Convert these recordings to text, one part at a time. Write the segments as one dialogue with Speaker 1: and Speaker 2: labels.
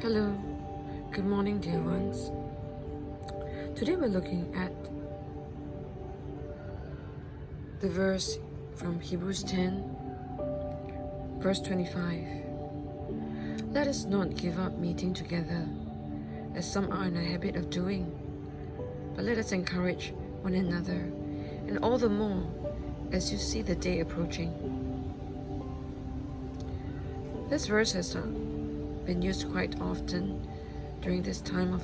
Speaker 1: Hello, good morning, dear ones. Today we're looking at the verse from Hebrews 10, verse 25. Let us not give up meeting together, as some are in a habit of doing, but let us encourage one another, and all the more as you see the day approaching. This verse has been used quite often during this time of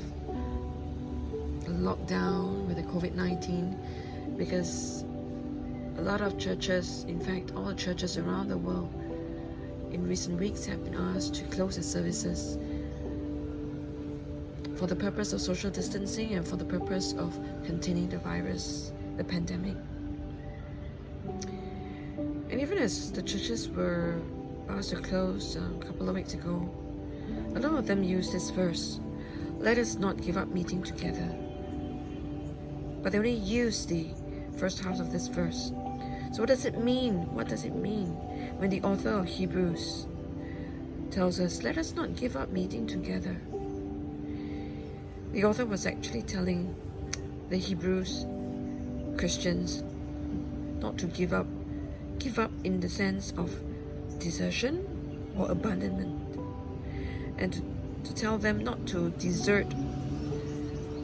Speaker 1: the lockdown with the COVID-19, because a lot of churches, in fact all churches around the world in recent weeks, have been asked to close their services for the purpose of social distancing and for the purpose of containing the virus, the pandemic. And even as the churches were asked to close a couple of weeks ago, a lot of them used this verse, let us not give up meeting together. But they only used the first half of this verse. So what does it mean? What does it mean when the author of Hebrews tells us, let us not give up meeting together? The author was actually telling the Hebrews Christians not to give up in the sense of desertion or abandonment, and to tell them not to desert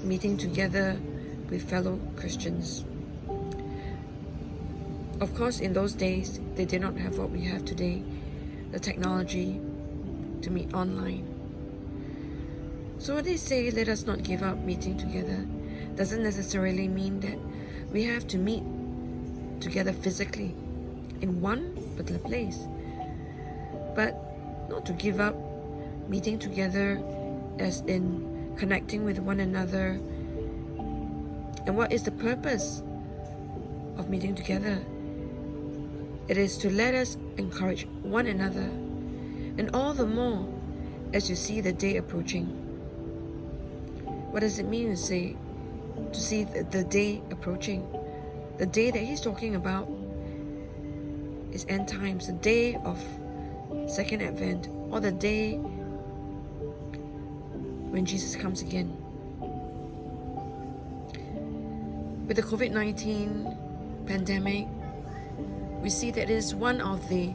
Speaker 1: meeting together with fellow Christians. Of course, in those days, they did not have what we have today, the technology to meet online. So when they say, let us not give up meeting together, doesn't necessarily mean that we have to meet together physically in one particular place, but not to give up meeting together as in connecting with one another. And what is the purpose of meeting together? It is to let us encourage one another, and all the more as you see the day approaching. What does it mean to see the day approaching? The day that he's talking about is end times, the day of Second Advent, or the day when Jesus comes again. With the COVID-19 pandemic, we see that it is one of the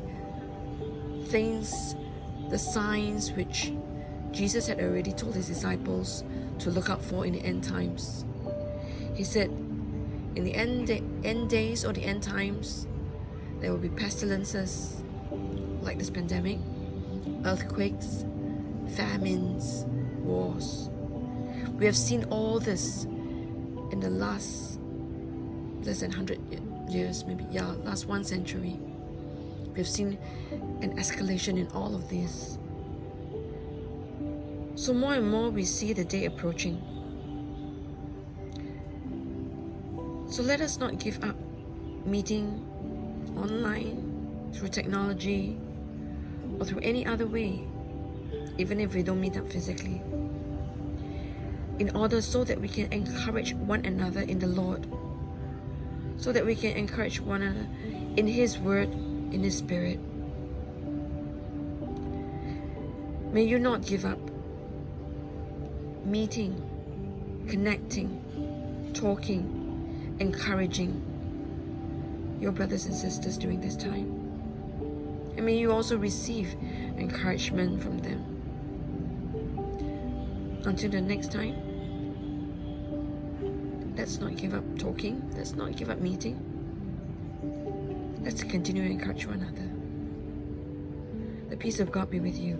Speaker 1: things, the signs which Jesus had already told his disciples to look out for in the end times. He said, in the end days or the end times, there will be pestilences like this pandemic, earthquakes, famines, wars. We have seen all this in the last less than 100 years, last 1 century. We have seen an escalation in all of this. So more and more we see the day approaching. So let us not give up meeting online, through technology, or through any other way, even if we don't meet up physically, in order so that we can encourage one another in the Lord, so that we can encourage one another in His Word, in His Spirit. May you not give up meeting, connecting, talking, encouraging your brothers and sisters during this time. And may you also receive encouragement from them. Until the next time, let's not give up talking, let's not give up meeting. Let's continue to encourage one another. The peace of God be with you.